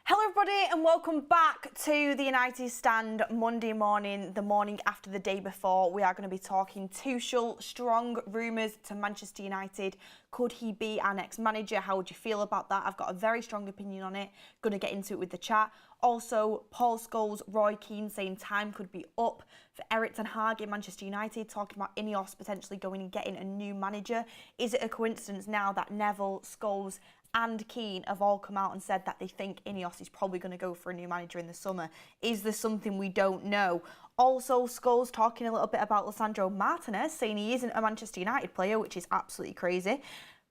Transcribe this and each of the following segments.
Hello everybody and welcome back to the United Stand Monday morning, the morning after the day before. We are going to be talking Tuchel, strong rumours to Manchester United. Could he be our next manager? How would you feel about that? I've got a very strong opinion on it. Going to get into it with the chat. Also, Paul Scholes, Roy Keane saying time could be up for Erik ten Hag in Manchester United, talking about INEOS potentially going and getting a new manager. Is it a coincidence now that Neville, Scholes and Keane have all come out and said that they think INEOS is probably going to go for a new manager in the summer? Is there something we don't know? Also, Scholes talking a little bit about Lisandro Martinez, saying he isn't a Manchester United player, which is absolutely crazy.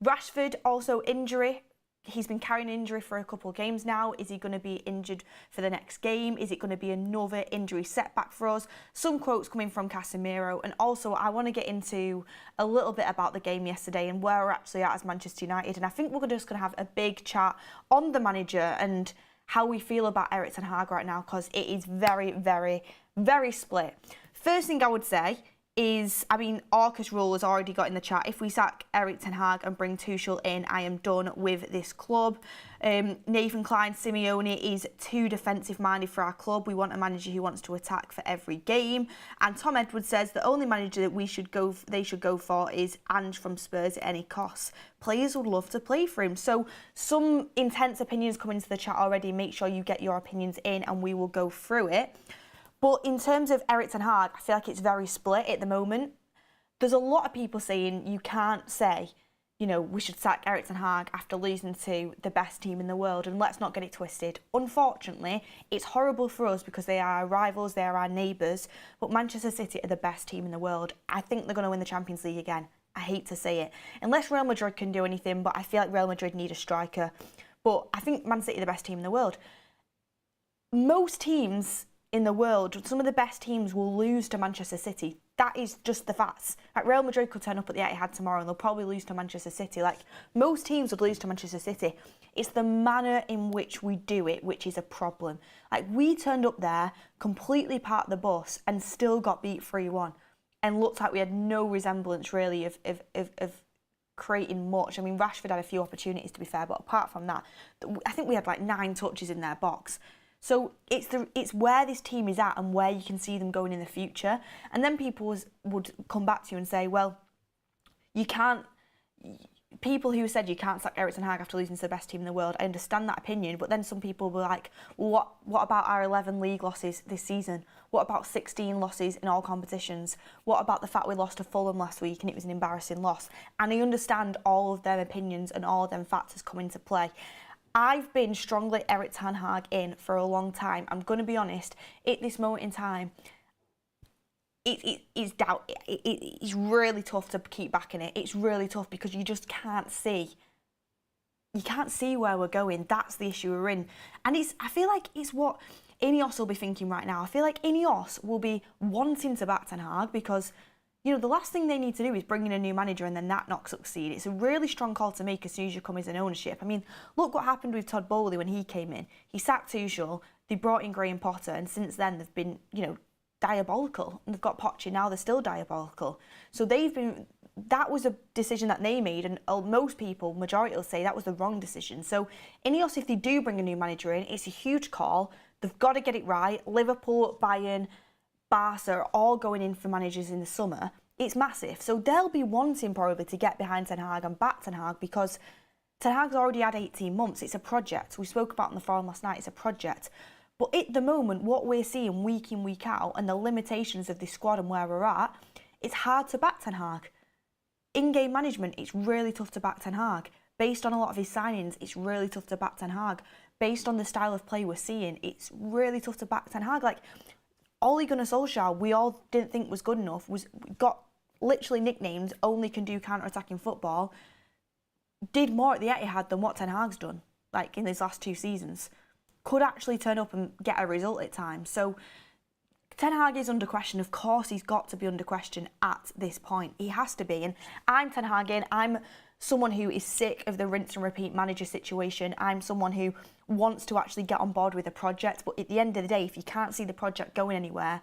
Rashford, also injury. He's been carrying injury for a couple of games now. Is he going to be injured for the next game? Is it going to be another injury setback for us? Some quotes coming from Casemiro. And also, I want to get into a little bit about the game yesterday and where we're actually at as Manchester United. And I think we're just going to have a big chat on the manager and how we feel about Erik ten Hag right now, because it is very, very, very split. First thing I would say is, Arcus Rule has already got in the chat, if we sack Erik ten Hag and bring Tuchel in, I am done with this club. Nathan Klein, Simeone is too defensive-minded for our club. We want a manager who wants to attack for every game. And Tom Edwards says the only manager that they should go for is Ange from Spurs at any cost. Players would love to play for him. So some intense opinions come into the chat already. Make sure you get your opinions in and we will go through it. But in terms of Erik ten Hag, I feel like it's very split at the moment. There's a lot of people saying you can't say, we should sack Erik ten Hag after losing to the best team in the world, and let's not get it twisted. Unfortunately, it's horrible for us because they are our rivals, they are our neighbours, but Manchester City are the best team in the world. I think they're going to win the Champions League again. I hate to say it. Unless Real Madrid can do anything, but I feel like Real Madrid need a striker. But I think Man City are the best team in the world. Most teams in the world, some of the best teams will lose to Manchester City. That is just the facts. Like, Real Madrid could turn up at the Etihad tomorrow and they'll probably lose to Manchester City. Like, most teams would lose to Manchester City. It's the manner in which we do it which is a problem. Like, we turned up there, completely parked the bus and still got beat 3-1 and looked like we had no resemblance really of creating much. Rashford had a few opportunities, to be fair, but apart from that, I think we had like 9 touches in their box. So it's where this team is at and where you can see them going in the future. And then people would come back to you and say, well, you can't. People who said you can't sack Erik ten Hag after losing to the best team in the world, I understand that opinion. But then some people were like, well, what about our 11 league losses this season? What about 16 losses in all competitions? What about the fact we lost to Fulham last week and it was an embarrassing loss? And I understand all of them opinions and all of them factors come into play. I've been strongly Erik ten Hag in for a long time. I'm going to be honest, at this moment in time, it's really tough to keep backing it. It's really tough because you just can't see. You can't see where we're going. That's the issue we're in. And I feel like it's what INEOS will be thinking right now. I feel like INEOS will be wanting to back ten Hag because the last thing they need to do is bring in a new manager and then that not succeed. It's a really strong call to make as soon as you come as an ownership. Look what happened with Todd Bowley when he came in. He sacked Tuchel, they brought in Graham Potter, and since then they've been, diabolical. And they've got Poch now, they're still diabolical. So that was a decision that they made, and most people, majority will say that was the wrong decision. So INEOS, if they do bring a new manager in, it's a huge call. They've got to get it right. Liverpool, Bayern, Barca are all going in for managers in the summer. It's massive. So they'll be wanting probably to get behind ten Hag and back ten Hag because ten Hag's already had 18 months. It's a project. We spoke about on the forum last night. It's a project. But at the moment, what we're seeing week in, week out, and the limitations of this squad and where we're at, it's hard to back ten Hag. In-game management, it's really tough to back ten Hag. Based on a lot of his signings, it's really tough to back ten Hag. Based on the style of play we're seeing, it's really tough to back ten Hag. Like, Ole Gunnar Solskjaer, we all didn't think was good enough, got literally nicknamed, only can do counter-attacking football, did more at the Etihad than what ten Hag's done, like in his last 2 seasons. Could actually turn up and get a result at times. So ten Hag is under question. Of course he's got to be under question at this point. He has to be. And I'm ten Hag in. I'm someone who is sick of the rinse and repeat manager situation. I'm someone who wants to actually get on board with a project. But at the end of the day, if you can't see the project going anywhere,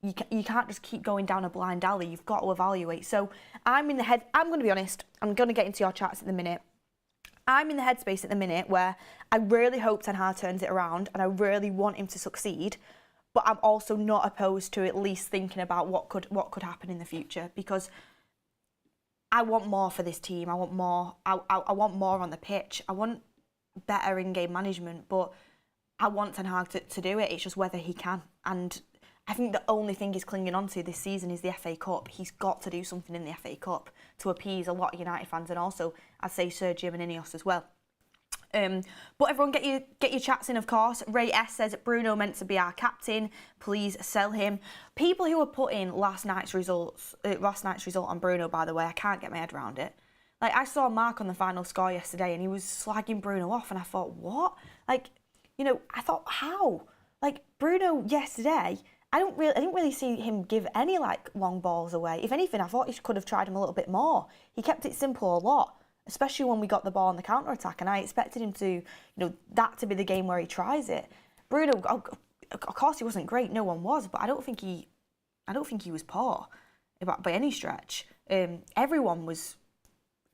you can't just keep going down a blind alley. You've got to evaluate. So I'm in the head. I'm going to be honest. I'm going to get into your chats in a minute. I'm in the headspace at the minute where I really hope Ten Hag turns it around and I really want him to succeed, but I'm also not opposed to at least thinking about what could happen in the future, because I want more for this team. I want more. I want more on the pitch. I want better in-game management, but I want Ten Hag to do it. It's just whether he can. And I think the only thing he's clinging on to this season is the FA Cup. He's got to do something in the FA Cup to appease a lot of United fans, and also, I'd say, Sir Jim and INEOS as well. But everyone get your chats in, of course. Ray S says, Bruno meant to be our captain. Please sell him. People who were putting last night's result on Bruno, by the way, I can't get my head around it. Like, I saw Mark on the final score yesterday and he was slagging Bruno off, and I thought, what? Like, you know, I thought, how? Like, Bruno yesterday, I didn't really see him give any, like, long balls away. If anything, I thought he could have tried him a little bit more. He kept it simple a lot, especially when we got the ball on the counter-attack, and I expected him to, you know, that to be the game where he tries it. Bruno, of course he wasn't great, no one was, but I don't think he was poor by any stretch. Everyone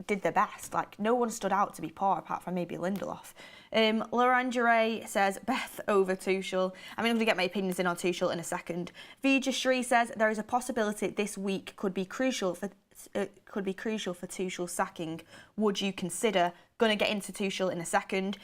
did their best. Like, no one stood out to be poor apart from maybe Lindelof. Laurangere says Beth over Tuchel. I'm going to get my opinions in on Tuchel in a second. Vija Shri says there is a possibility this week could be crucial for Tuchel's sacking. Would you consider? Going to get into Tuchel in a second.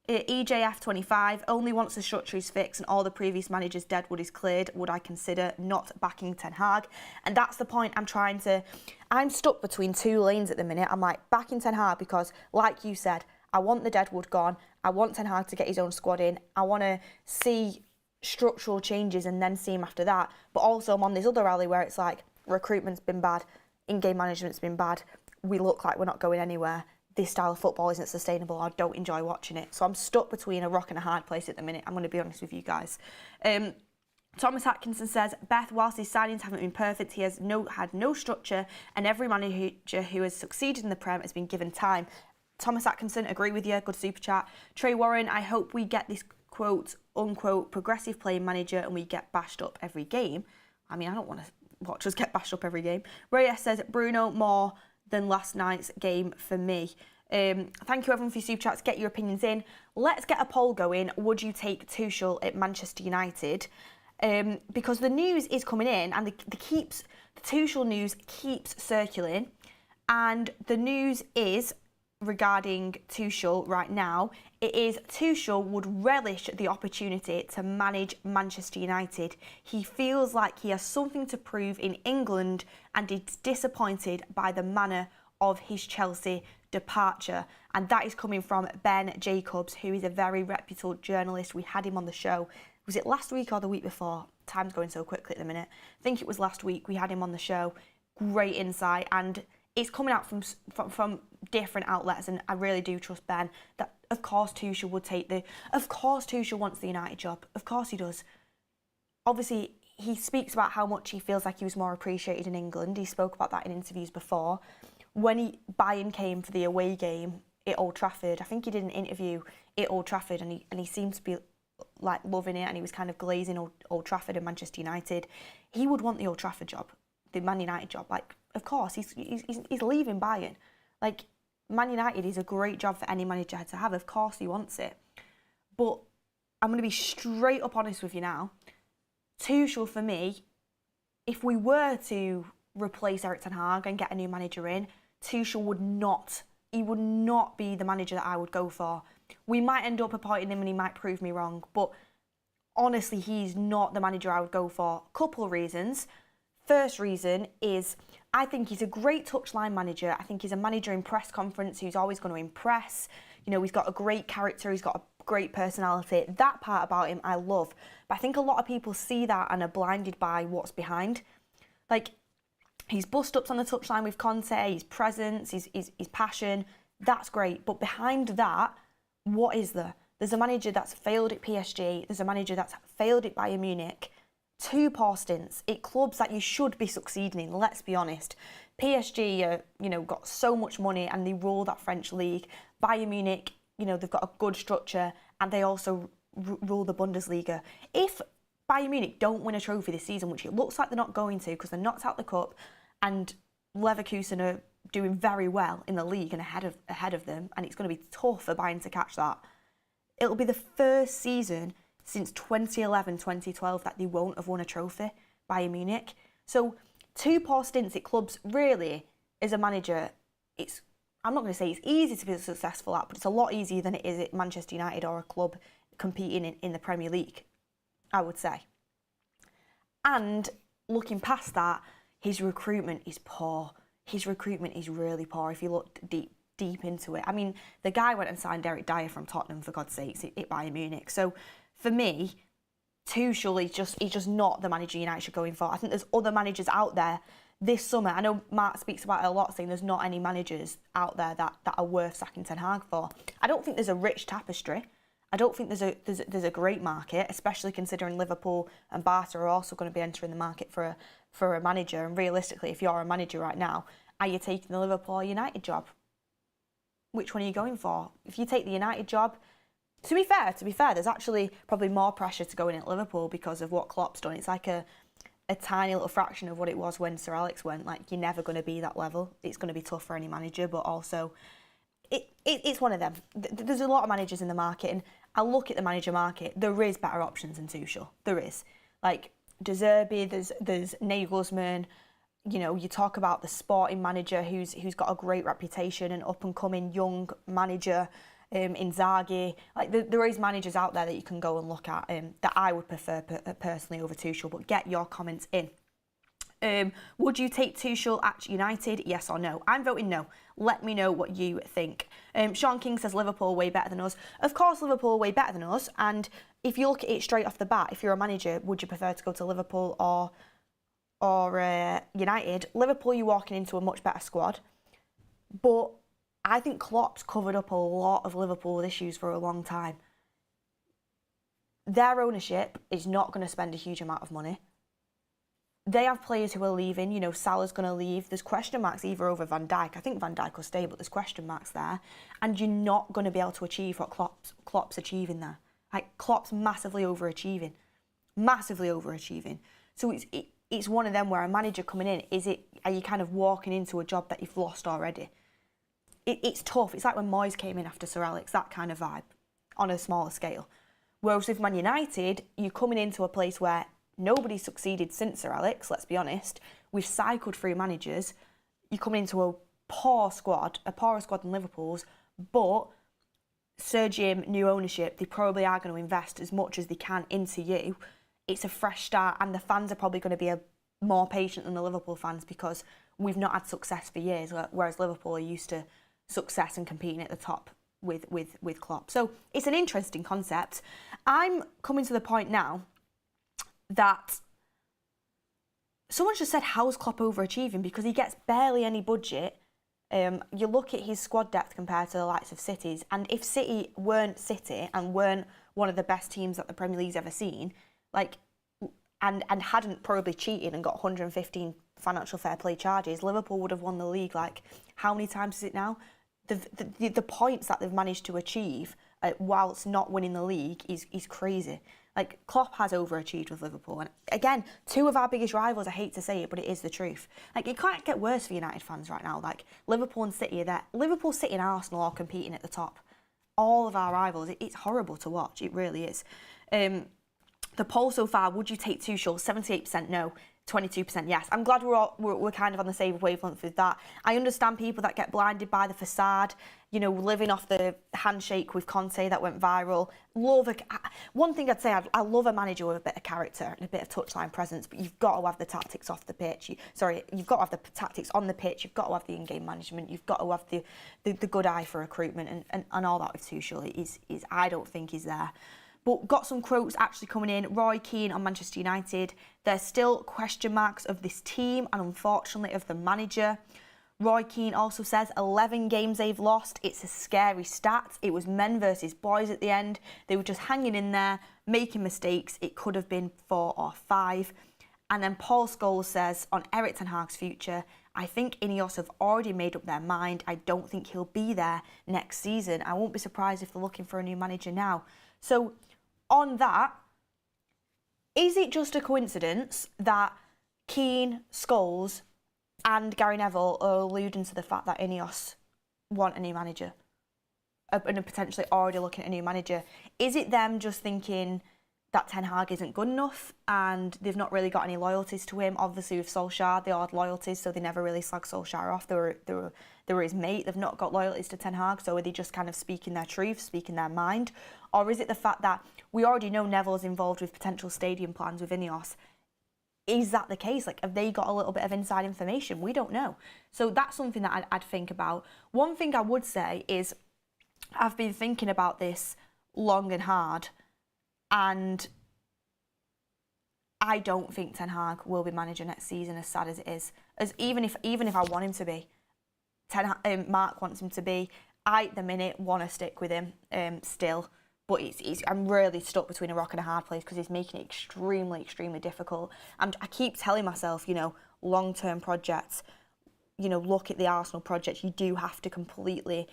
EJF25 only once the structure is fixed and all the previous managers' deadwood is cleared would I consider not backing Ten Hag. And that's the point I'm stuck between two lanes at the minute. I'm like, backing Ten Hag because, like you said, I want the deadwood gone. I want Ten Hag to get his own squad in. I want to see structural changes and then see him after that. But also I'm on this other alley where it's like, recruitment's been bad, in-game management's been bad, we look like we're not going anywhere, this style of football isn't sustainable, I don't enjoy watching it. So I'm stuck between a rock and a hard place at the minute, I'm going to be honest with you guys. Thomas Atkinson says, Beth, whilst his signings haven't been perfect, he has had no structure, and every manager who has succeeded in the Prem has been given time. Thomas Atkinson, agree with you, good super chat. Trey Warren, I hope we get this quote unquote progressive playing manager and we get bashed up every game. I mean, I don't want to watch us get bashed up every game. Reyes says, Bruno more than last night's game for me. Thank you everyone for your super chats. Get your opinions in. Let's get a poll going. Would you take Tuchel at Manchester United? Because the news is coming in, and the Tuchel news keeps circulating, and the news is regarding Tuchel right now. It is Tuchel would relish the opportunity to manage Manchester United. He feels like he has something to prove in England and is disappointed by the manner of his Chelsea departure. And that is coming from Ben Jacobs, who is a very reputable journalist. We had him on the show. Was it last week or the week before? Time's going so quickly at the minute. I think it was last week we had him on the show. Great insight, and it's coming out from different outlets, and I really do trust Ben that of course Tuchel would take of course Tuchel wants the United job. Of course he does. Obviously, he speaks about how much he feels like he was more appreciated in England. He spoke about that in interviews before. When Bayern came for the away game at Old Trafford, I think he did an interview at Old Trafford, and he seemed to be like loving it, and he was kind of glazing Old Trafford and Manchester United. He would want the Old Trafford job, the Man United job. Like, of course, he's leaving Bayern. Like, Man United is a great job for any manager to have. Of course he wants it. But I'm going to be straight up honest with you now. Tuchel, for me, if we were to replace Erik ten Hag and get a new manager in, Tuchel would not be the manager that I would go for. We might end up appointing him and he might prove me wrong, but honestly, he's not the manager I would go for. Couple of reasons. First reason is I think he's a great touchline manager. I think he's a manager in press conference who's always going to impress. You know, he's got a great character. He's got a great personality. That part about him I love. But I think a lot of people see that and are blinded by what's behind. Like, his bust-ups on the touchline with Conte, his presence, his passion, that's great. But behind that, what is there? There's a manager that's failed at PSG. There's a manager that's failed at Bayern Munich. 2 poor stints at clubs that you should be succeeding in, let's be honest. PSG, got so much money and they rule that French league. Bayern Munich, they've got a good structure and they also rule the Bundesliga. If Bayern Munich don't win a trophy this season, which it looks like they're not going to because they're knocked out the cup, and Leverkusen are doing very well in the league and ahead of them, and it's going to be tough for Bayern to catch that. It'll be the first season since 2011-2012 that they won't have won a trophy, Bayern Munich. So 2 poor stints at clubs, really, as a manager, I'm not going to say it's easy to be successful at, but it's a lot easier than it is at Manchester United or a club competing in the Premier League, I would say. And looking past that, his recruitment is poor. His recruitment is really poor if you look deep into it. I mean, the guy went and signed Eric Dyer from Tottenham, for God's sakes, at Bayern Munich. So for me, Tuchel is just not the manager United should go in for. I think there's other managers out there this summer. I know Mark speaks about it a lot, saying there's not any managers out there that are worth sacking Ten Hag for. I don't think there's a rich tapestry. I don't think there's a great market, especially considering Liverpool and Barca are also going to be entering the market for a manager. And realistically, if you're a manager right now, are you taking the Liverpool or United job? Which one are you going for? If you take the United job, to be fair, there's actually probably more pressure to go in at Liverpool because of what Klopp's done. It's like a tiny little fraction of what it was when Sir Alex went. Like, you're never going to be that level. It's going to be tough for any manager, but also it's one of them. There's a lot of managers in the market, and I look at the manager market. There is better options than Tuchel. There is. Like, De Zerbi, there's Nagelsmann. You know, you talk about the sporting manager who's got a great reputation, an up-and-coming young manager, Inzaghi. Like, there is managers out there that you can go and look at that I would prefer personally over Tuchel, but get your comments in. Would you take Tuchel at United, yes or no? I'm voting no. Let me know what you think. Sean King says Liverpool way better than us. Of course, Liverpool way better than us, and if you look at it straight off the bat, if you're a manager, would you prefer to go to Liverpool or United? Liverpool, you're walking into a much better squad, but I think Klopp's covered up a lot of Liverpool's issues for a long time. Their ownership is not going to spend a huge amount of money. They have players who are leaving. You know, Salah's going to leave. There's question marks either over Van Dijk. I think Van Dijk will stay, but there's question marks there. And you're not going to be able to achieve what Klopp's achieving there. Like, Klopp's massively overachieving. So it's one of them where a manager coming in, are you kind of walking into a job that you've lost already? It's tough. It's like when Moyes came in after Sir Alex, that kind of vibe on a smaller scale. Whereas with Man United, you're coming into a place where nobody succeeded since Sir Alex, let's be honest. We've cycled through managers. You're coming into a poorer squad than Liverpool's, but Sir Jim, new ownership, they probably are going to invest as much as they can into you. It's a fresh start, and the fans are probably going to be more patient than the Liverpool fans because we've not had success for years, whereas Liverpool are used to success and competing at the top with Klopp. So it's an interesting concept. I'm coming to the point now that someone just said, how's Klopp overachieving? Because he gets barely any budget. You look at his squad depth compared to the likes of City's, and if City weren't City and weren't one of the best teams that the Premier League's ever seen, like, and hadn't probably cheated and got 115 financial fair play charges, Liverpool would have won the league. Like, how many times is it now? The points that they've managed to achieve whilst not winning the league is crazy. Like, Klopp has overachieved with Liverpool. And again, 2 of our biggest rivals, I hate to say it, but it is the truth. Like, it can't get worse for United fans right now. Like, Liverpool and City are there. Liverpool, City and Arsenal are competing at the top. All of our rivals. It's horrible to watch. It really is. The poll so far, would you take Tuchel? 78% no, 22% yes. I'm glad we're kind of on the same wavelength with that. I understand people that get blinded by the facade, you know, living off the handshake with Conte that went viral. One thing I'd say, I love a manager with a bit of character and a bit of touchline presence, but you've got to have the tactics off the pitch. You've got to have the tactics on the pitch. You've got to have the in-game management. You've got to have the good eye for recruitment and all that with Tuchel is I don't think is there. But got some quotes actually coming in. Roy Keane on Manchester United. There's still question marks of this team and unfortunately of the manager. Roy Keane also says 11 games they've lost. It's a scary stat. It was men versus boys at the end. They were just hanging in there, making mistakes. It could have been 4 or 5. And then Paul Scholes says on Eric Ten Hag's future, I think INEOS have already made up their mind. I don't think he'll be there next season. I won't be surprised if they're looking for a new manager now. So on that, is it just a coincidence that Keane, Scholes, and Gary Neville are alluding to the fact that INEOS want a new manager and are potentially already looking at a new manager. Is it them just thinking that Ten Hag isn't good enough and they've not really got any loyalties to him? Obviously with Solskjaer, they had loyalties, so they never really slagged Solskjaer off. They were his mate. They've not got loyalties to Ten Hag, so are they just kind of speaking their truth, speaking their mind? Or is it the fact that we already know Neville's involved with potential stadium plans with INEOS? Is that the case? Like, have they got a little bit of inside information? We don't know. So that's something that I'd think about. One thing I would say is I've been thinking about this long and hard, and I don't think Ten Hag will be manager next season, as sad as it is. As even if I want him to be, Mark wants him to be. I, at the minute, want to stick with him still. But I'm really stuck between a rock and a hard place because he's making it extremely, extremely difficult. And I keep telling myself, long-term projects, look at the Arsenal project. You do have to completely,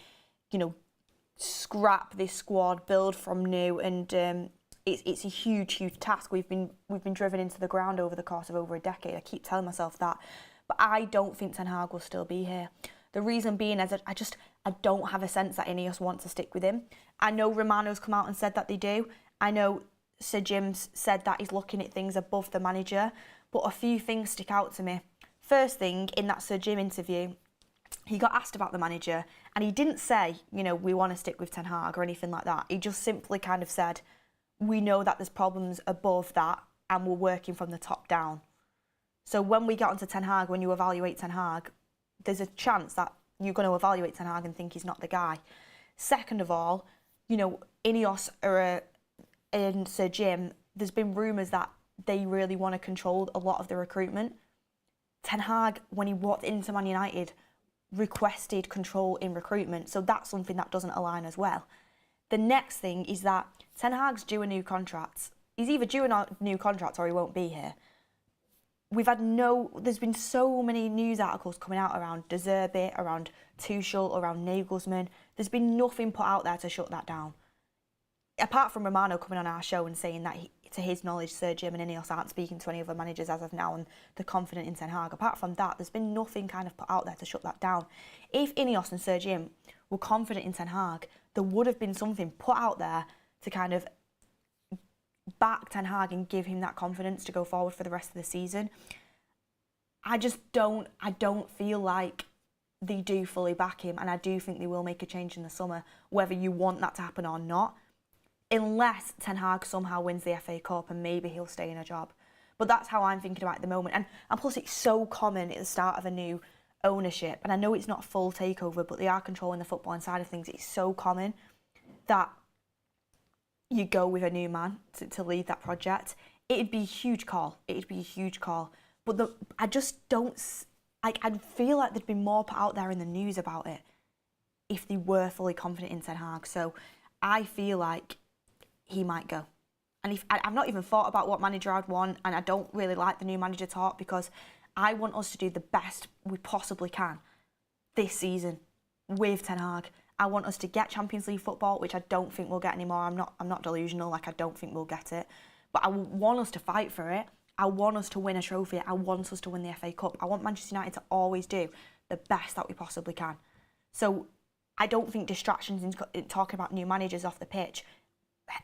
scrap this squad, build from new, and it's a huge, huge task. We've been driven into the ground over the course of over a decade. I keep telling myself that, but I don't think Ten Hag will still be here. The reason being is that I don't have a sense that INEOS want to stick with him. I know Romano's come out and said that they do. I know Sir Jim's said that he's looking at things above the manager, but a few things stick out to me. First thing, in that Sir Jim interview, he got asked about the manager and he didn't say, we want to stick with Ten Hag or anything like that. He just simply kind of said, we know that there's problems above that and we're working from the top down. So when we get onto Ten Hag, when you evaluate Ten Hag, there's a chance that you're going to evaluate Ten Hag and think he's not the guy. Second of all, INEOS and Sir Jim, there's been rumours that they really want to control a lot of the recruitment. Ten Hag, when he walked into Man United, requested control in recruitment, so that's something that doesn't align as well. The next thing is that Ten Hag's due a new contract. He's either due a new contract or he won't be here. There's been so many news articles coming out around De Zerbi, around Tuchel, around Nagelsmann. There's been nothing put out there to shut that down. Apart from Romano coming on our show and saying that, to his knowledge, Sir Jim and INEOS aren't speaking to any other managers as of now and they're confident in Ten Hag. Apart from that, there's been nothing kind of put out there to shut that down. If INEOS and Sir Jim were confident in Ten Hag, there would have been something put out there to kind of back Ten Hag and give him that confidence to go forward for the rest of the season. I don't feel like they do fully back him, and I do think they will make a change in the summer, whether you want that to happen or not, unless Ten Hag somehow wins the FA Cup and maybe he'll stay in a job. But that's how I'm thinking about it at the moment. And plus it's so common at the start of a new ownership, and I know it's not a full takeover, but they are controlling the footballing side of things. It's so common that you go with a new man to lead that project. It'd be a huge call. But I just don't... I feel like there'd be more put out there in the news about it if they were fully confident in Ten Hag. So I feel like he might go. And I've not even thought about what manager I'd want, and I don't really like the new manager talk because I want us to do the best we possibly can this season with Ten Hag. I want us to get Champions League football, which I don't think we'll get anymore. I'm not delusional, I don't think we'll get it. But I want us to fight for it. I want us to win a trophy. I want us to win the FA Cup. I want Manchester United to always do the best that we possibly can. So I don't think distractions in talking about new managers off the pitch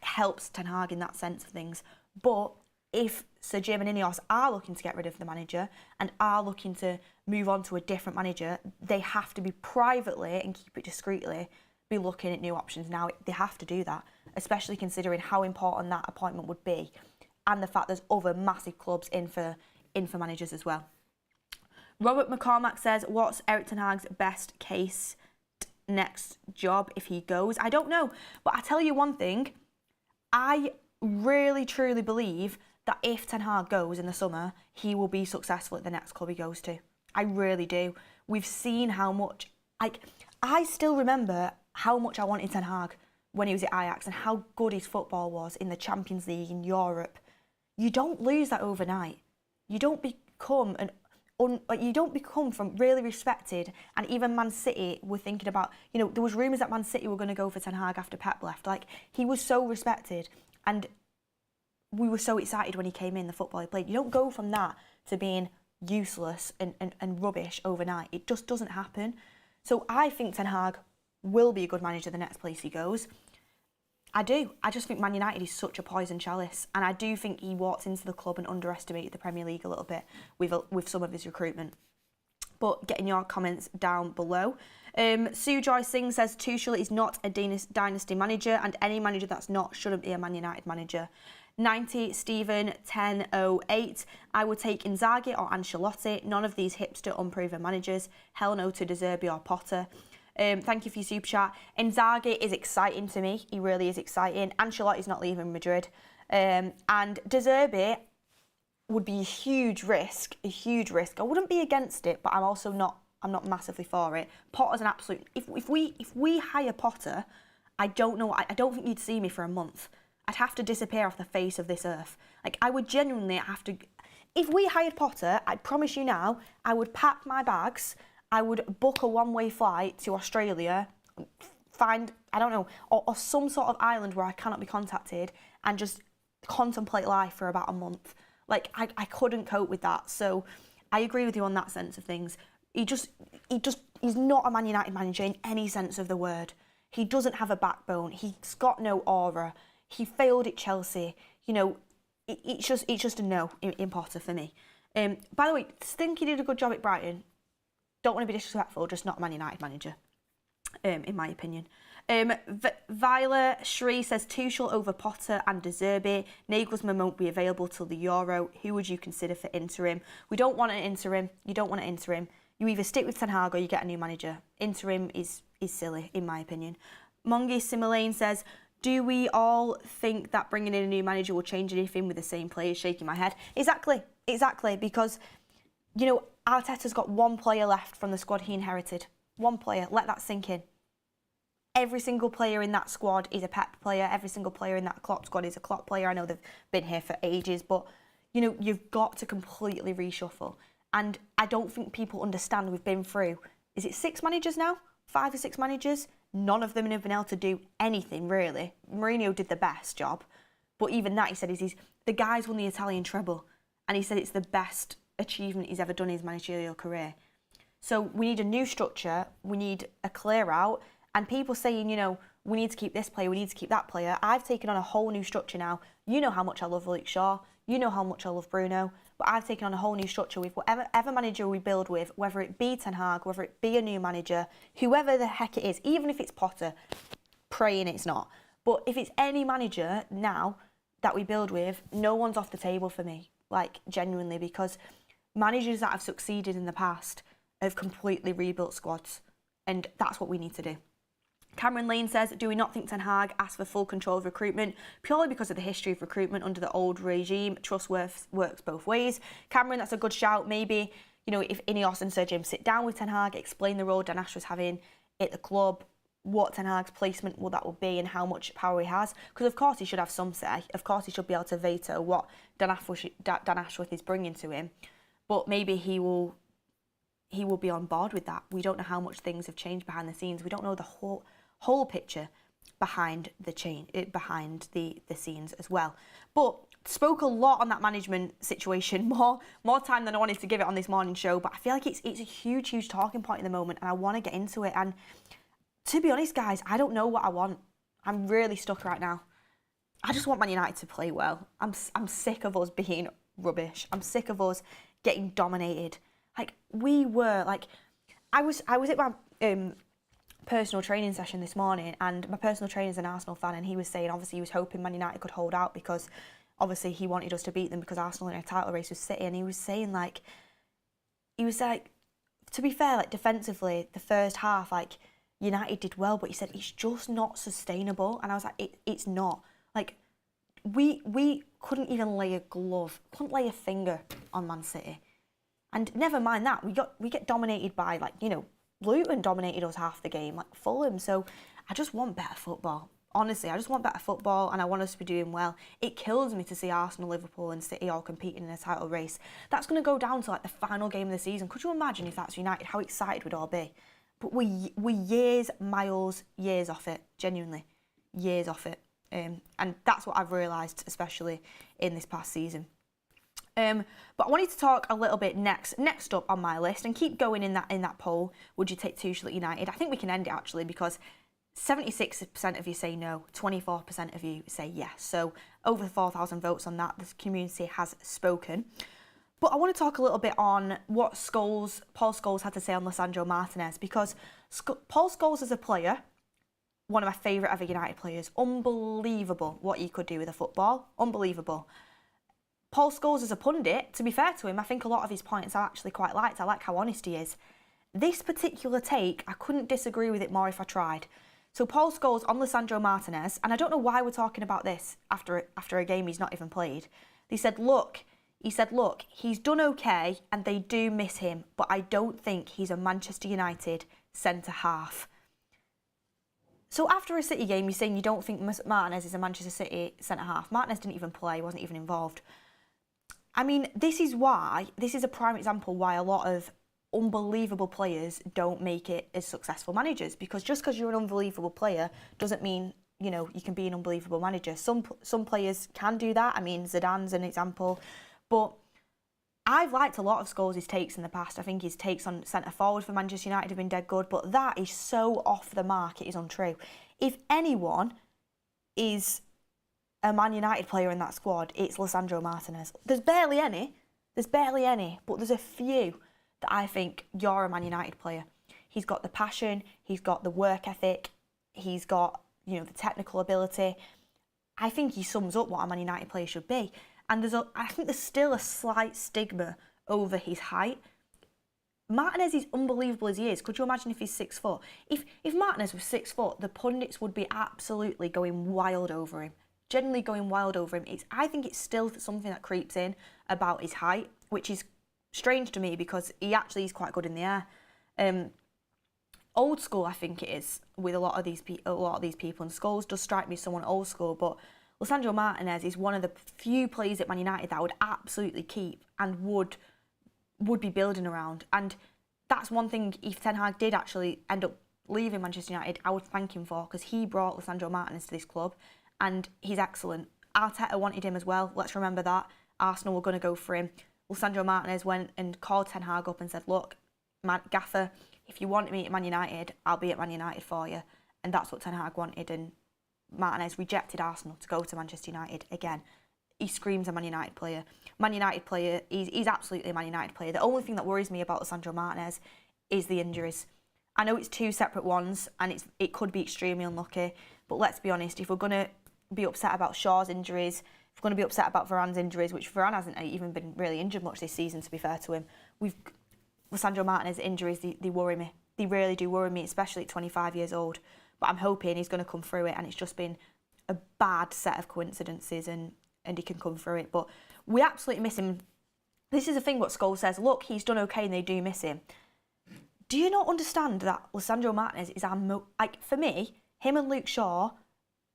helps Ten Hag in that sense of things. But if Sir Jim and INEOS are looking to get rid of the manager and are looking to move on to a different manager, they have to be privately, and keep it discreetly, be looking at new options now. They have to do that, especially considering how important that appointment would be and the fact there's other massive clubs in for managers as well. Robert McCormack says, what's Erik ten Hag's best case next job if he goes? I don't know, but I tell you one thing, I really truly believe that if Ten Hag goes in the summer, he will be successful at the next club he goes to. I really do. We've seen how much... I still remember how much I wanted Ten Hag when he was at Ajax and how good his football was in the Champions League in Europe. You don't lose that overnight. You don't become from really respected, and even Man City were thinking about, there was rumours that Man City were going to go for Ten Hag after Pep left. He was so respected, and we were so excited when he came in, the football he played. You don't go from that to being useless and rubbish overnight. It just doesn't happen. So I think Ten Hag will be a good manager the next place he goes. I do. I just think Man United is such a poison chalice, and I do think he walked into the club and underestimated the Premier League a little bit with some of his recruitment. But getting your comments down below. Sue Joy Singh says Tuchel is not a dynasty manager, and any manager that's not shouldn't be a Man United manager. 90 Stephen 1008. I would take Inzaghi or Ancelotti. None of these hipster unproven managers. Hell no to De Zerbi or Potter. Thank you for your super chat. Inzaghi is exciting to me. He really is exciting. Ancelotti's not leaving Madrid. And De Zerbi would be a huge risk. I wouldn't be against it, but I'm also not massively for it. Potter's an absolute. If we hire Potter, I don't think you'd see me for a month. I'd have to disappear off the face of this earth. Like, I would genuinely have to. If we hired Potter, I promise you now, I would pack my bags. I would book a one-way flight to Australia, find, I don't know, or some sort of island where I cannot be contacted, and just contemplate life for about a month. Like, I couldn't cope with that. So I agree with you on that sense of things. He's not a Man United manager in any sense of the word. He doesn't have a backbone. He's got no aura. He failed at Chelsea. You know, it's just a no in Potter for me. By the way, think he did a good job at Brighton. Don't want to be disrespectful, just not a Man United manager, in my opinion. Viola Shri says Tuchel over Potter and De Zerbi. Nagelsmann won't be available till the Euro. Who would you consider for interim? We don't want an interim. You don't want an interim. You either stick with Ten Hag or you get a new manager. Interim is silly, in my opinion. Mongi Similane says, do we all think that bringing in a new manager will change anything with the same players? Shaking my head. Exactly, because, you know, Arteta's got one player left from the squad he inherited. One player. Let that sink in. Every single player in that squad is a Pep player. Every single player in that Klopp squad is a Klopp player. I know they've been here for ages, but, you know, you've got to completely reshuffle. And I don't think people understand we've been through, is it 6 managers now? 5 or 6 managers? None of them have been able to do anything, really. Mourinho did the best job. But even that, he said, the guy's won the Italian treble. And he said it's the best achievement he's ever done in his managerial career. So we need a new structure. We need a clear out. And people saying, you know, we need to keep this player, we need to keep that player. I've taken on a whole new structure now. You know how much I love Luke Shaw. You know how much I love Bruno. But I've taken on a whole new structure with whatever manager we build with, whether it be Ten Hag, whether it be a new manager, whoever the heck it is, even if it's Potter, praying it's not. But if it's any manager now that we build with, no one's off the table for me. Like, genuinely, because managers that have succeeded in the past have completely rebuilt squads. And that's what we need to do. Cameron Lane says, do we not think Ten Hag asked for full control of recruitment purely because of the history of recruitment under the old regime? Trust works both ways. Cameron, that's a good shout. Maybe, you know, if INEOS and Sir Jim sit down with Ten Hag, explain the role Dan Ash was having at the club, what Ten Hag's placement will be and how much power he has. Because of course he should have some say. Of course he should be able to veto what Dan Ashworth is bringing to him. But maybe he will be on board with that. We don't know how much things have changed behind the scenes. We don't know the whole picture behind the scenes as well. But spoke a lot on that management situation, more time than I wanted to give it on this morning show, but I feel like it's a huge talking point at the moment, and I want to get into it. And to be honest, guys, I don't know what I want. I'm really stuck right now. I just want Man United to play well. I'm sick of us being rubbish. I'm sick of us getting dominated. Like, we were, like, I was at my personal training session this morning, and my personal trainer's an Arsenal fan, and he was saying obviously he was hoping Man United could hold out because obviously he wanted us to beat them because Arsenal in a title race with City. And he was saying, like, to be fair, like, defensively, the first half, like, United did well, but he said it's just not sustainable. And I was like, it's not. Like, we couldn't even lay a glove, couldn't lay a finger on Man City. And never mind that, we get dominated by, like, you know, Luton dominated us half the game, like Fulham. So I just want better football. Honestly, I just want better football, and I want us to be doing well. It kills me to see Arsenal, Liverpool and City all competing in a title race. That's going to go down to, like, the final game of the season. Could you imagine if that's United, how excited we'd all be? But we're years off it, genuinely. Years off it. And that's what I've realised, especially in this past season. But I wanted to talk a little bit next up on my list and keep going in that poll. Would you take Tuchel at United? I think we can end it actually because 76% of you say no, 24% of you say yes. So over 4,000 votes on that. The community has spoken. But I want to talk a little bit on what Paul Scholes had to say on Lisandro Martinez, because Paul Scholes as a player, one of my favourite ever United players, unbelievable what he could do with a football, unbelievable. Paul Scholes as a pundit, to be fair to him, I think a lot of his points I actually quite liked. I like how honest he is. This particular take, I couldn't disagree with it more if I tried. So Paul Scholes on Lisandro Martinez, and I don't know why we're talking about this after a game he's not even played. He said, look, he's done okay and they do miss him, but I don't think he's a Manchester United centre-half. So after a City game, you're saying you don't think Martinez is a Manchester City centre-half. Martinez didn't even play, wasn't even involved. I mean, this is a prime example why a lot of unbelievable players don't make it as successful managers, because just because you're an unbelievable player doesn't mean, you know, you can be an unbelievable manager. Some players can do that. I mean, Zidane's an example. But I've liked a lot of Scholes' takes in the past. I think his takes on centre-forward for Manchester United have been dead good, but that is so off the mark, it is untrue. If anyone is a Man United player in that squad, it's Lisandro Martinez. There's barely any, but there's a few that I think you're a Man United player. He's got the passion, he's got the work ethic, he's got, you know, the technical ability. I think he sums up what a Man United player should be. And I think there's still a slight stigma over his height. Martinez is unbelievable as he is. Could you imagine if he's 6 foot? If Martinez was 6 foot, the pundits would be absolutely going wild over him. Generally going wild over him. I think it's still something that creeps in about his height, which is strange to me because he actually is quite good in the air. Old school, I think it is, with a lot of these people, and Scholes does strike me as someone old school, but Lisandro Martinez is one of the few players at Man United that I would absolutely keep and would be building around. And that's one thing, if Ten Hag did actually end up leaving Manchester United, I would thank him for, because he brought Lisandro Martinez to this club and he's excellent. Arteta wanted him as well, let's remember that. Arsenal were going to go for him. Lisandro Martinez went and called Ten Hag up and said, look, Gaffer, if you want me at Man United, I'll be at Man United for you. And that's what Ten Hag wanted, and Martinez rejected Arsenal to go to Manchester United. Again, he screams a Man United player. He's absolutely a Man United player. The only thing that worries me about Lisandro Martinez is the injuries. I know it's two separate ones and it could be extremely unlucky, but let's be honest, if we're going to be upset about Shaw's injuries, if we're going to be upset about Varane's injuries, which Varane hasn't even been really injured much this season, to be fair to him, Lisandro Martinez's injuries, they worry me. They really do worry me, especially at 25 years old. But I'm hoping he's going to come through it, and it's just been a bad set of coincidences and he can come through it. But we absolutely miss him. This is the thing what Scholes says, look, he's done okay and they do miss him. Do you not understand that Lisandro Martinez is for me, him and Luke Shaw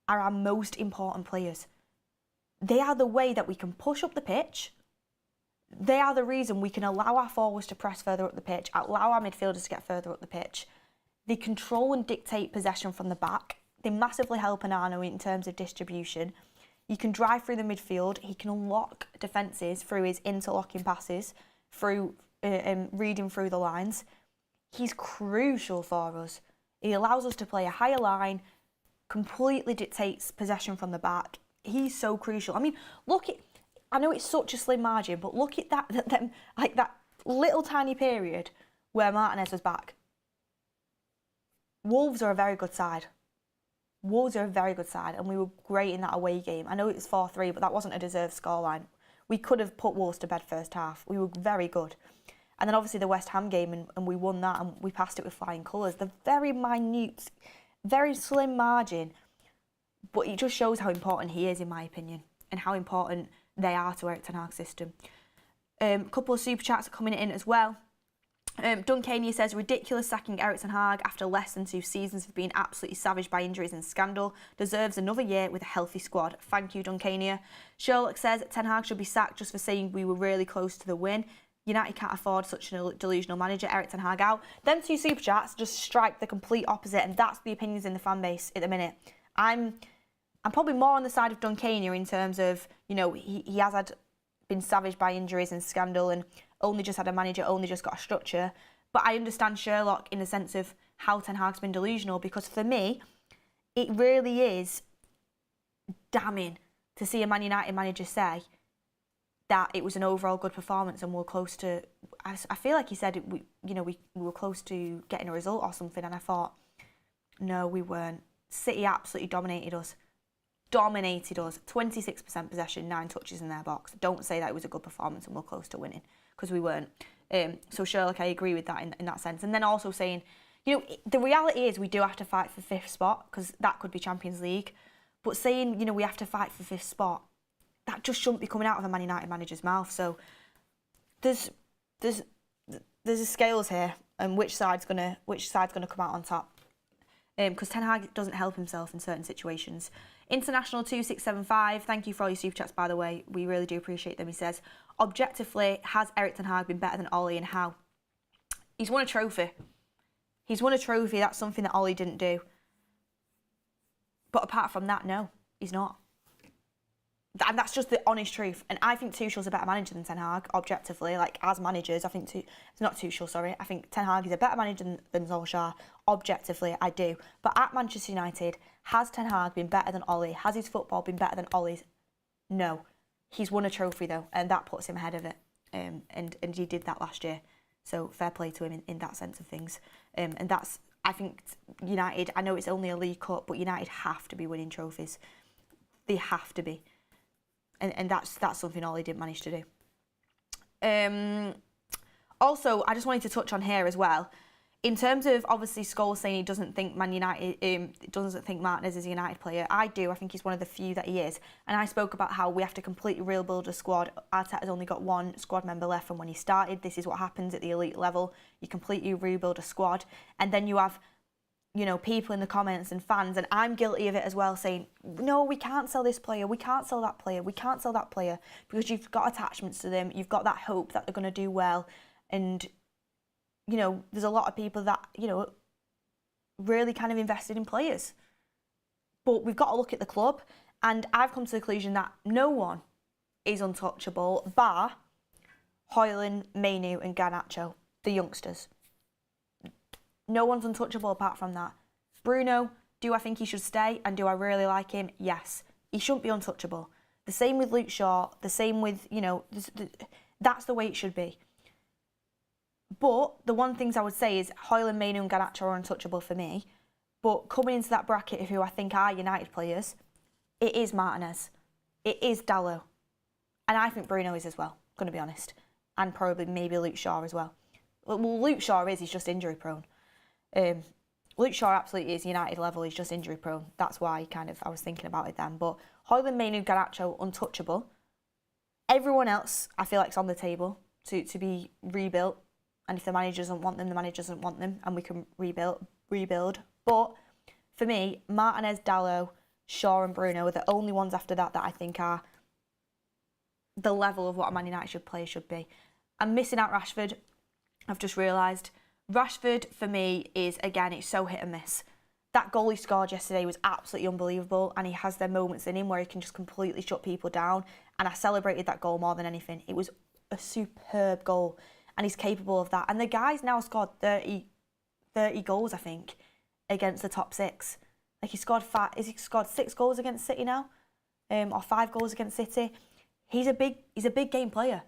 are our most important players. They are the way that we can push up the pitch. They are the reason we can allow our forwards to press further up the pitch, allow our midfielders to get further up the pitch. They control and dictate possession from the back. They massively help Onana in terms of distribution. You can drive through the midfield. He can unlock defences through his interlocking passes, through reading through the lines. He's crucial for us. He allows us to play a higher line, completely dictates possession from the back. He's so crucial. I mean, I know it's such a slim margin, but look at that little tiny period where Martinez was back. Wolves are a very good side. And we were great in that away game. I know it was 4-3, but that wasn't a deserved scoreline. We could have put Wolves to bed first half. We were very good. And then obviously the West Ham game, and we won that, and we passed it with flying colours. The very minute, very slim margin, but it just shows how important he is, in my opinion, and how important they are to Erik Ten Hag's system. A couple of super chats are coming in as well. Duncania says, ridiculous sacking Erik Ten Hag after less than 2 seasons of being absolutely savaged by injuries and scandal. Deserves another year with a healthy squad. Thank you, Duncania. Sherlock says, Ten Hag should be sacked just for saying we were really close to the win. United can't afford such a delusional manager. Erik Ten Hag out. Them 2 super chats just strike the complete opposite, and that's the opinions in the fan base at the minute. I'm probably more on the side of Duncania in terms of, you know, he has had been savaged by injuries and scandal and only just had a manager, only just got a structure. But I understand Sherlock in the sense of how Ten Hag's been delusional, because for me, it really is damning to see a Man United manager say that it was an overall good performance and we're close to... I feel like he said we were close to getting a result or something, and I thought, no, we weren't. City absolutely dominated us. 26% possession, 9 touches in their box. Don't say that it was a good performance and we're close to winning, because we weren't. So Sherlock, I agree with that in that sense. And then also saying, the reality is we do have to fight for 5th spot, because that could be Champions League. But saying, we have to fight for 5th spot, that just shouldn't be coming out of a Man United manager's mouth. So there's a scales here, and which side's gonna come out on top. Because Ten Hag doesn't help himself in certain situations. International 2675, thank you for all your super chats, by the way. We really do appreciate them. He says, objectively, has Erik Ten Hag been better than Ollie, and how? He's won a trophy. That's something that Ollie didn't do. But apart from that, no, he's not. And that's just the honest truth. And I think Tuchel's a better manager than Ten Hag, objectively. Like, as managers, I think... It's not Tuchel, sorry. I think Ten Hag is a better manager than Solskjaer. Objectively, I do. But at Manchester United, has Ten Hag been better than Ollie? Has his football been better than Ollie's? No. He's won a trophy, though, and that puts him ahead of it. And he did that last year. So fair play to him in that sense of things. And that's... I think United... I know it's only a League Cup, but United have to be winning trophies. They have to be. And that's something Ollie didn't manage to do. Also, I just wanted to touch on here as well. In terms of, obviously, Scholes saying he doesn't think doesn't think Martinez is a United player. I do. I think he's one of the few that he is. And I spoke about how we have to completely rebuild a squad. Arteta's only got one squad member left from when he started. This is what happens at the elite level. You completely rebuild a squad. And then you have... people in the comments and fans, and I'm guilty of it as well, saying, no, we can't sell this player, we can't sell that player, we can't sell that player, because you've got attachments to them, you've got that hope that they're going to do well, and, there's a lot of people that, really kind of invested in players. But we've got to look at the club, and I've come to the conclusion that no one is untouchable, bar Højlund, Mainoo and Garnacho, the youngsters. No one's untouchable apart from that. Bruno, do I think he should stay? And do I really like him? Yes. He shouldn't be untouchable. The same with Luke Shaw. The same with, that's the way it should be. But the one things I would say is Højlund, Mainoo and Garnacho are untouchable for me. But coming into that bracket of who I think are United players, it is Martinez. It is Dalot. And I think Bruno is as well, going to be honest. And probably maybe Luke Shaw as well. Well, Luke Shaw he's just injury prone. Luke Shaw absolutely is United level, he's just injury prone. That's why I was thinking about it then. But Højlund, Mainoo, Garnacho, untouchable. Everyone else, I feel like, is on the table to be rebuilt. And if the manager doesn't want them, the manager doesn't want them, and we can rebuild. But for me, Martinez, Dalot, Shaw and Bruno are the only ones after that I think are the level of what a Man United player should be. I'm missing out Rashford, I've just realised. Rashford, for me, is, again, it's so hit and miss. That goal he scored yesterday was absolutely unbelievable, and he has their moments in him where he can just completely shut people down, and I celebrated that goal more than anything. It was a superb goal, and he's capable of that. And the guy's now scored 30 goals, I think, against the top 6. Like, he scored 6 goals against City now, or 5 goals against City. He's a big game player.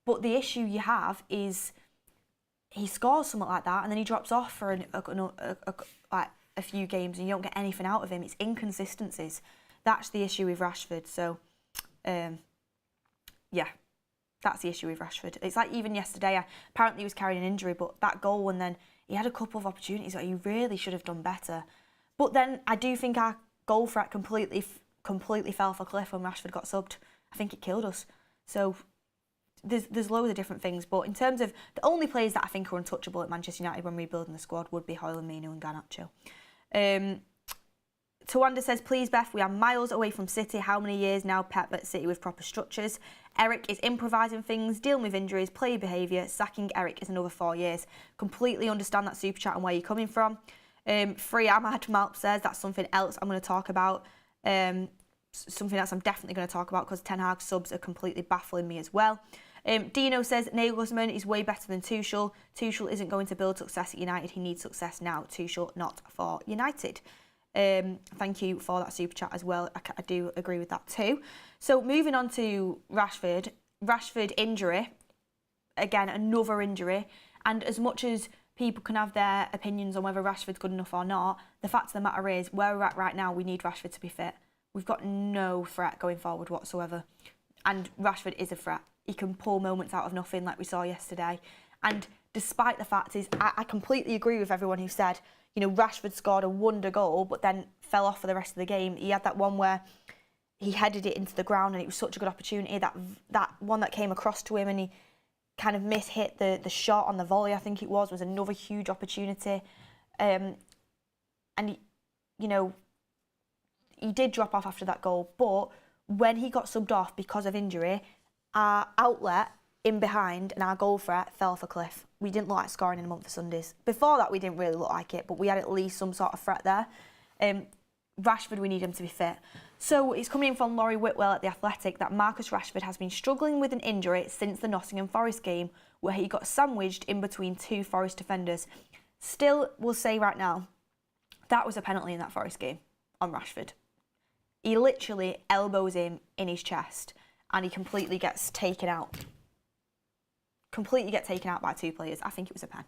But the issue you have is... he scores something like that and then he drops off for a few games and you don't get anything out of him. It's inconsistencies. That's the issue with Rashford. So, yeah, that's the issue with Rashford. It's like even yesterday, apparently he was carrying an injury, but that goal and then he had a couple of opportunities that he really should have done better. But then I do think our goal threat completely fell off a cliff when Rashford got subbed. I think it killed us. So... There's loads of different things, but in terms of the only players that I think are untouchable at Manchester United when rebuilding the squad would be Højlund, Mainoo and Garnacho. Tawanda says, please Beth, we are miles away from City. How many years now Pep at City with proper structures? Eric is improvising things, dealing with injuries, player behaviour. Sacking Eric is another 4 years. Completely understand that super chat and where you're coming from. Free Ahmad Malp says, that's something else I'm going to talk about. something else I'm definitely going to talk about because Ten Hag subs are completely baffling me as well. Dino says Nagelsmann is way better than Tuchel. Tuchel isn't going to build success at United. He needs success now. Tuchel not for United. Thank you for that super chat as well. I do agree with that too. So moving on to Rashford. Rashford injury. Again, another injury. And as much as people can have their opinions on whether Rashford's good enough or not, the fact of the matter is, where we're at right now, we need Rashford to be fit. We've got no threat going forward whatsoever. And Rashford is a threat. He can pull moments out of nothing like we saw yesterday. And despite the fact is, I completely agree with everyone who said, you know, Rashford scored a wonder goal, but then fell off for the rest of the game. He had that one where he headed it into the ground and it was such a good opportunity. That one that came across to him and he kind of mishit the shot on the volley, I think it was another huge opportunity. And, you know, he did drop off after that goal, but when he got subbed off because of injury, our outlet in behind and our goal threat fell off a cliff. We didn't look like scoring in a month for Sundays. Before that, we didn't really look like it, but we had at least some sort of threat there. Rashford, we need him to be fit. So it's coming in from Laurie Whitwell at The Athletic that Marcus Rashford has been struggling with an injury since the Nottingham Forest game where he got sandwiched in between two Forest defenders. Still, we'll say right now, that was a penalty in that Forest game on Rashford. He literally elbows him in his chest and he completely gets taken out. Completely get taken out by two players. I think it was a pen.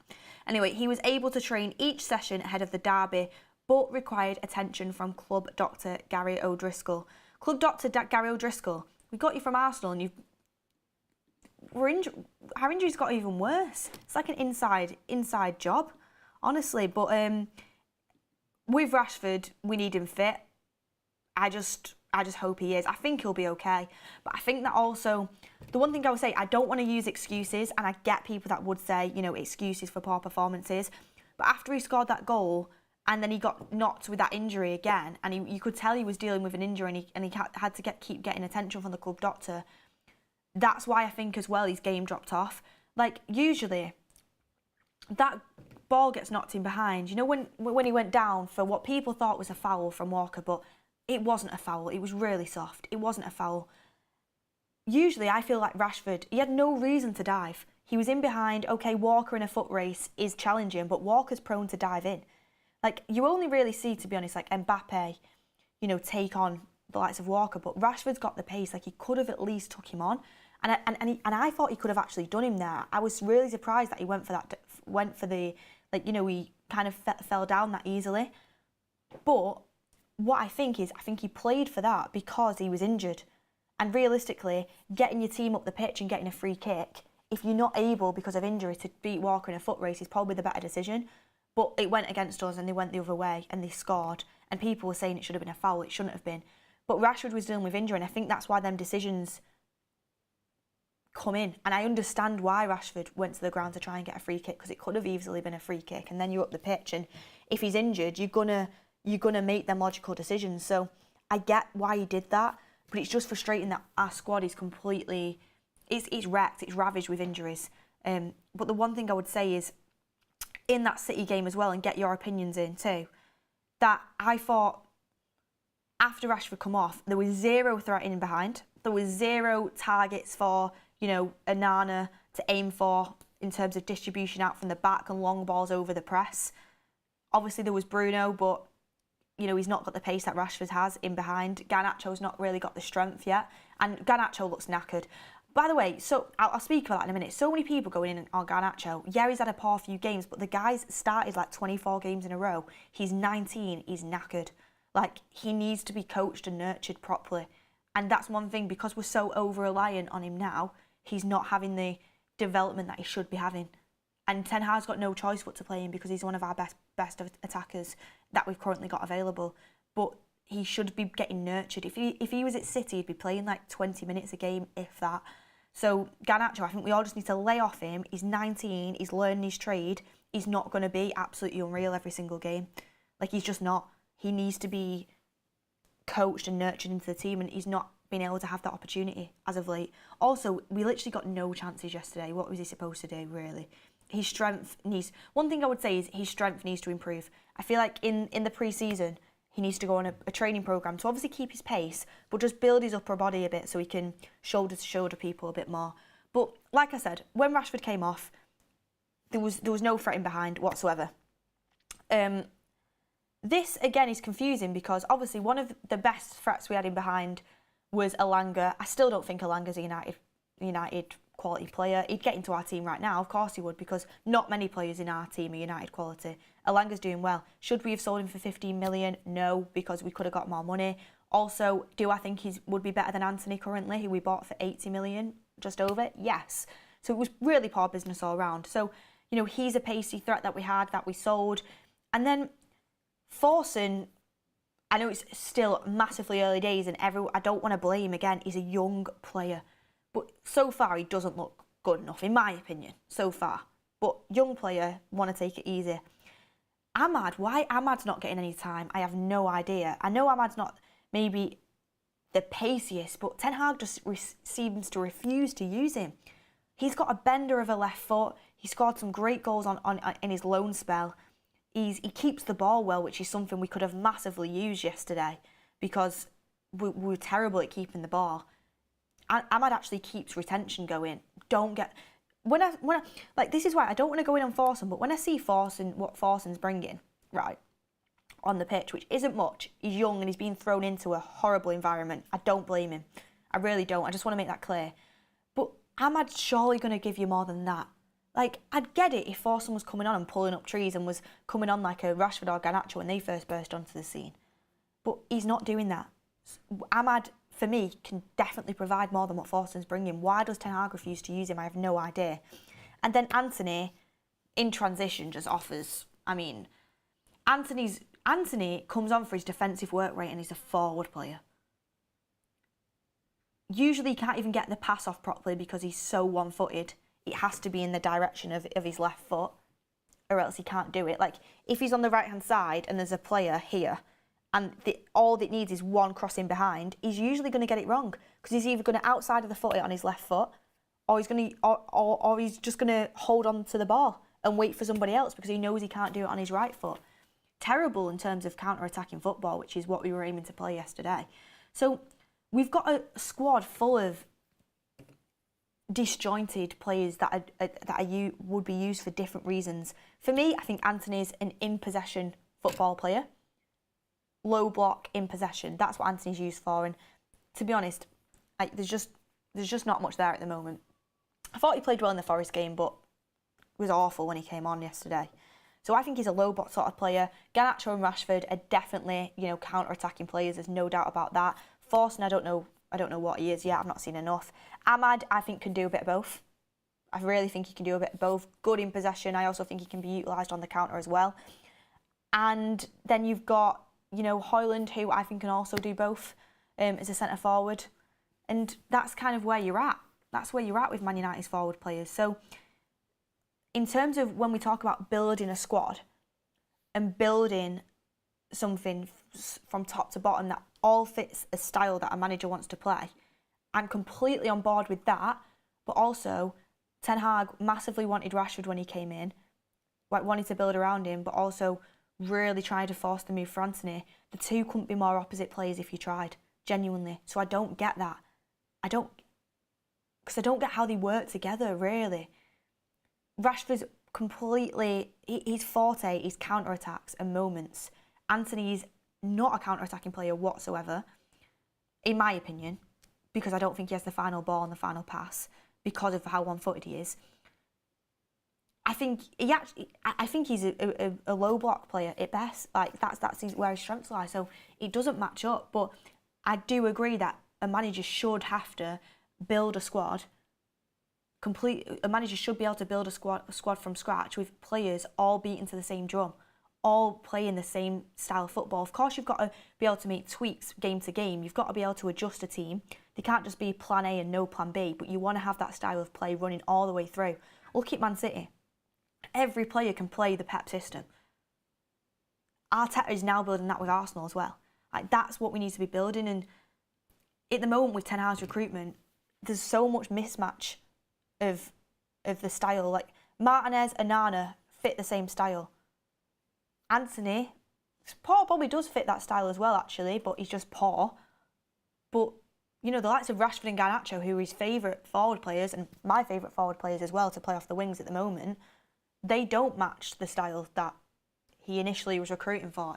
Anyway, he was able to train each session ahead of the derby, but required attention from club doctor Gary O'Driscoll. Club doctor Gary O'Driscoll, we got you from Arsenal and our injuries got even worse. It's like an inside job, honestly. But with Rashford, we need him fit. I just hope he is. I think he'll be okay. But I think that also, the one thing I would say, I don't want to use excuses, and I get people that would say, you know, excuses for poor performances. But after he scored that goal, and then he got knocked with that injury again, and you could tell he was dealing with an injury, and he had to keep getting attention from the club doctor. That's why I think as well his game dropped off. Like, usually, that ball gets knocked in behind. You know, when he went down for what people thought was a foul from Walker, but it wasn't a foul. It was really soft. It wasn't a foul. Usually, I feel like Rashford, he had no reason to dive. He was in behind. Okay, Walker in a foot race is challenging, but Walker's prone to dive in. Like, you only really see, to be honest, like Mbappe, you know, take on the likes of Walker, but Rashford's got the pace. Like, he could have at least took him on. And I thought he could have actually done him there. I was really surprised that he went for the, like, you know, he kind of fell down that easily. But what I think he played for that because he was injured. And realistically, getting your team up the pitch and getting a free kick, if you're not able because of injury to beat Walker in a foot race, is probably the better decision. But it went against us and they went the other way and they scored. And people were saying it should have been a foul, it shouldn't have been. But Rashford was dealing with injury, and I think that's why them decisions come in. And I understand why Rashford went to the ground to try and get a free kick, because it could have easily been a free kick, and then you're up the pitch, and if he's injured, you're gonna make them logical decisions. So I get why he did that, but it's just frustrating that our squad is completely, it's wrecked, it's ravaged with injuries. But the one thing I would say is, in that City game as well, and get your opinions in too, that I thought after Rashford come off, there was zero threat in behind. There was zero targets for, you know, Onana to aim for in terms of distribution out from the back and long balls over the press. Obviously there was Bruno, but, you know, he's not got the pace that Rashford has in behind. Garnacho's not really got the strength yet, and Garnacho looks knackered. By the way, so I'll speak about that in a minute. So many people going in on Garnacho. Yeah, he's had a poor few games, but the guy's started like 24 games in a row. He's 19, he's knackered. Like, he needs to be coached and nurtured properly. And that's one thing, because we're so over-reliant on him now, he's not having the development that he should be having. And Ten Hag's got no choice but to play him, because he's one of our best attackers that we've currently got available. But he should be getting nurtured. If he was at City, he'd be playing like 20 minutes a game, if that. So Garnacho, I think we all just need to lay off him. He's 19, he's learning his trade. He's not going to be absolutely unreal every single game. Like, he's just not. He needs to be coached and nurtured into the team, and he's not been able to have that opportunity as of late. Also, we literally got no chances yesterday. What was he supposed to do, really? His strength needs... One thing I would say is his strength needs to improve. I feel like in the pre-season, he needs to go on a training programme to obviously keep his pace, but just build his upper body a bit so he can shoulder to shoulder people a bit more. But like I said, when Rashford came off, there was no threat in behind whatsoever. This again is confusing because obviously one of the best threats we had in behind was Elanga. I still don't think Elanga's a United quality player. He'd get into our team right now, of course he would, because not many players in our team are United quality. Elanga's doing well. Should we have sold him for 15 million? No, because we could have got more money. Also, do I think he would be better than Anthony currently, who we bought for 80 million, just over? Yes. So it was really poor business all round. So, you know, he's a pacey threat that we had, that we sold. And then Forson, I know it's still massively early days and I don't want to blame again, he's a young player. But so far, he doesn't look good enough, in my opinion, so far. But young player, want to take it easy. Ahmad, why Ahmad's not getting any time, I have no idea. I know Ahmad's not maybe the paciest, but Ten Hag just seems to refuse to use him. He's got a bender of a left foot. He scored some great goals in his loan spell. He keeps the ball well, which is something we could have massively used yesterday because we were terrible at keeping the ball. Ahmad actually keeps retention going. When I like, this is why I don't want to go in on Forson, but when I see Forson, what Forson's bringing, right, on the pitch, which isn't much, he's young and he's been thrown into a horrible environment. I don't blame him. I really don't. I just want to make that clear. But Ahmad's surely going to give you more than that. Like, I'd get it if Forson was coming on and pulling up trees and was coming on like a Rashford or Garnacho when they first burst onto the scene. But he's not doing that. Ahmad, for me, can definitely provide more than what Forson's bringing. Why does Ten Hag refuse to use him? I have no idea. And then Anthony, in transition, just offers. I mean, Anthony comes on for his defensive work rate and he's a forward player. Usually he can't even get the pass off properly because he's so one-footed. It has to be in the direction of his left foot or else he can't do it. Like, if he's on the right-hand side and there's a player here and all it needs is one cross in behind, he's usually going to get it wrong because he's either going to outside of the foot it on his left foot or he's just going to hold on to the ball and wait for somebody else because he knows he can't do it on his right foot. Terrible in terms of counter-attacking football, which is what we were aiming to play yesterday. So we've got a squad full of disjointed players that would be used for different reasons. For me, I think Anthony's an in-possession football player. Low block, in possession. That's what Anthony's used for. And to be honest, there's just not much there at the moment. I thought he played well in the Forest game, but was awful when he came on yesterday. So I think he's a low block sort of player. Garnacho and Rashford are definitely, you know, counter-attacking players. There's no doubt about that. Forson, I don't know what he is yet. I've not seen enough. Ahmad, I think, can do a bit of both. I really think he can do a bit of both. Good in possession. I also think he can be utilised on the counter as well. And then you've got, you know, Højlund, who I think can also do both as a centre forward. And that's kind of where you're at. That's where you're at with Man United's forward players. So in terms of when we talk about building a squad and building something from top to bottom that all fits a style that a manager wants to play, I'm completely on board with that. But also, Ten Hag massively wanted Rashford when he came in, like wanted to build around him, but also really trying to force the move for Anthony. The two couldn't be more opposite players if you tried, genuinely. So I don't get that. Because I don't get how they work together, really. Rashford's completely, his forte is counter-attacks and moments. Anthony's not a counter-attacking player whatsoever, in my opinion, because I don't think he has the final ball and the final pass because of how one-footed he is. I think he's a low block player at best. Like that's where his strengths lie. So it doesn't match up. But I do agree that a manager should have to build a squad. A manager should be able to build a squad from scratch with players all beating to the same drum, all playing the same style of football. Of course, you've got to be able to make tweaks game to game. You've got to be able to adjust a team. They can't just be plan A and no plan B, but you want to have that style of play running all the way through. Look at Man City. Every player can play the Pep system. Arteta is now building that with Arsenal as well. Like, that's what we need to be building. And at the moment with Ten Hag's recruitment, there's so much mismatch of the style. Like, Martinez and Nana fit the same style. Anthony Paul probably does fit that style as well, actually, but he's just poor. But, you know, the likes of Rashford and Garnacho, who are his favourite forward players, and my favourite forward players as well to play off the wings at the moment, they don't match the style that he initially was recruiting for.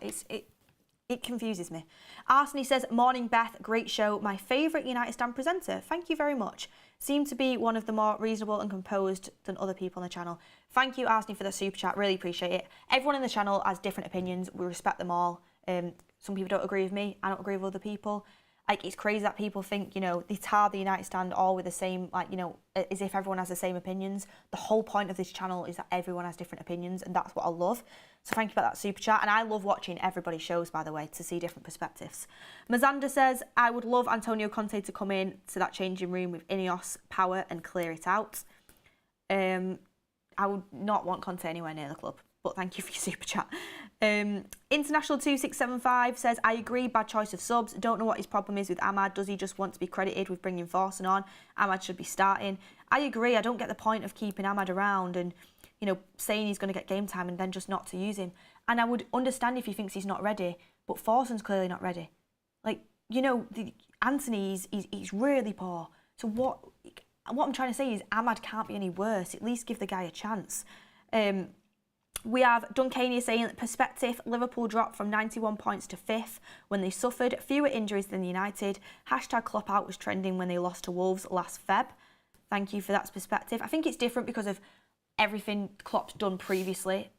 It confuses me. Arsene says, morning Beth, great show. My favourite United Stand presenter. Thank you very much. Seem to be one of the more reasonable and composed than other people on the channel. Thank you, Arsene, for the super chat. Really appreciate it. Everyone in the channel has different opinions. We respect them all. Some people don't agree with me. I don't agree with other people. Like, it's crazy that people think, you know, they tar the United Stand all with the same, like, you know, as if everyone has the same opinions. The whole point of this channel is that everyone has different opinions, and that's what I love. So thank you for that super chat. And I love watching everybody's shows, by the way, to see different perspectives. Mazanda says, I would love Antonio Conte to come in to that changing room with INEOS power and clear it out. I would not want Conte anywhere near the club. But thank you for your super chat. International 2675 says, I agree, bad choice of subs. Don't know what his problem is with Ahmad. Does he just want to be credited with bringing Forson on? Ahmad should be starting. I agree. I don't get the point of keeping Ahmad around and, you know, saying he's going to get game time and then just not to use him. And I would understand if he thinks he's not ready, but Forson's clearly not ready. Like, you know, Anthony, he's really poor. So what I'm trying to say is Ahmad can't be any worse. At least give the guy a chance. We have Duncania saying, perspective, Liverpool dropped from 91 points to 5th when they suffered fewer injuries than United. Hashtag Klopp out was trending when they lost to Wolves last Feb. Thank you for that perspective. I think it's different because of everything Klopp's done previously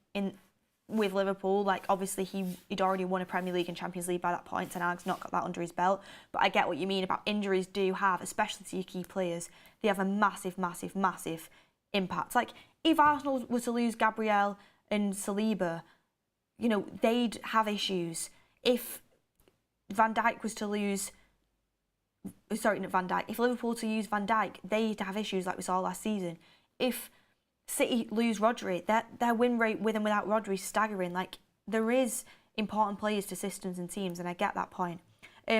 with Liverpool. Like, obviously he'd already won a Premier League and Champions League by that point. Ten Hag's not got that under his belt. But I get what you mean about injuries do have, especially to your key players. They have a massive, massive, massive impact. Like, if Arsenal were to lose Gabriel and Saliba, you know, they'd have issues. If Van Dijk was to lose, sorry, not Van Dijk, if Liverpool to use Van Dijk, they'd have issues like we saw last season. If City lose Rodri, their win rate with and without Rodri is staggering. Like, there is important players to systems and teams, and I get that point.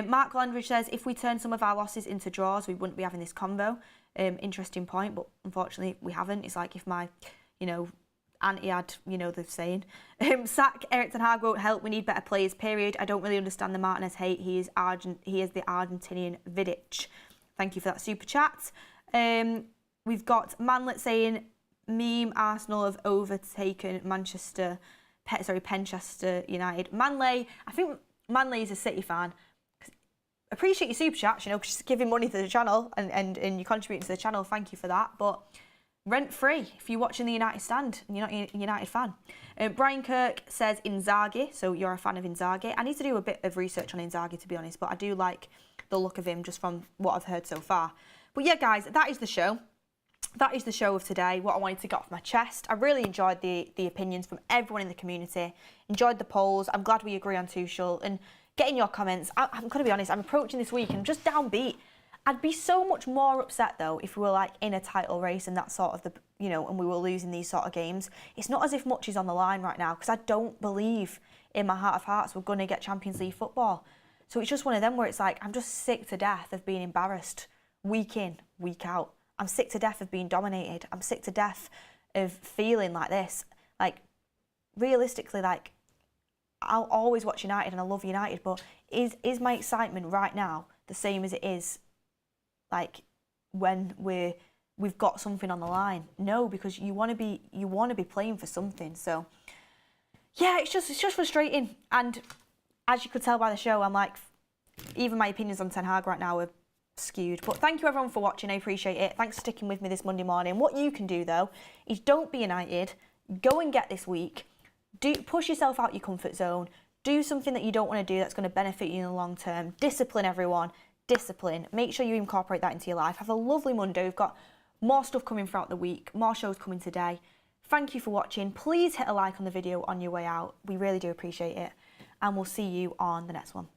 Mark Landridge says, if we turn some of our losses into draws, we wouldn't be having this convo. Interesting point, but unfortunately we haven't. It's like if my, you know, auntie had, you know, the saying. Sack Eric Ten Hag won't help. We need better players, period. I don't really understand the Martinez hate. He is the Argentinian Vidic. Thank you for that super chat. We've got Manlet saying, meme Arsenal have overtaken Penchester United. Manley, I think Manley is a City fan. Appreciate your super chats, you know, just giving money to the channel and you're contributing to the channel. Thank you for that. But rent free if you're watching the United Stand and you're not a United fan. Brian Kirk says Inzaghi, so you're a fan of Inzaghi. I need to do a bit of research on Inzaghi, to be honest, but I do like the look of him just from what I've heard so far. But yeah, guys, that is the show. That is the show of today, what I wanted to get off my chest. I really enjoyed the opinions from everyone in the community. Enjoyed the polls. I'm glad we agree on Tuchel. And getting your comments. I'm going to be honest, I'm approaching this week and I'm just downbeat. I'd be so much more upset, though, if we were, like, in a title race and that sort of, you know, and we were losing these sort of games. It's not as if much is on the line right now, because I don't believe in my heart of hearts we're going to get Champions League football. So it's just one of them where it's like, I'm just sick to death of being embarrassed week in, week out. I'm sick to death of being dominated. I'm sick to death of feeling like this. Like, realistically, like, I'll always watch United and I love United, but is my excitement right now the same as it is, like, when we've got something on the line? No, because you want to be playing for something. So yeah, it's just frustrating. And as you could tell by the show, I'm like, even my opinions on Ten Hag right now are skewed. But thank you everyone for watching. I appreciate it. Thanks for sticking with me this Monday morning. What you can do though is don't be United. Go and get this week. Push yourself out your comfort zone. Do something that you don't want to do that's going to benefit you in the long term. Discipline everyone. Discipline. Make sure you incorporate that into your life. Have a lovely Monday. We've got more stuff coming throughout the week. More shows coming today. Thank you for watching. Please hit a like on the video on your way out. We really do appreciate it. And we'll see you on the next one.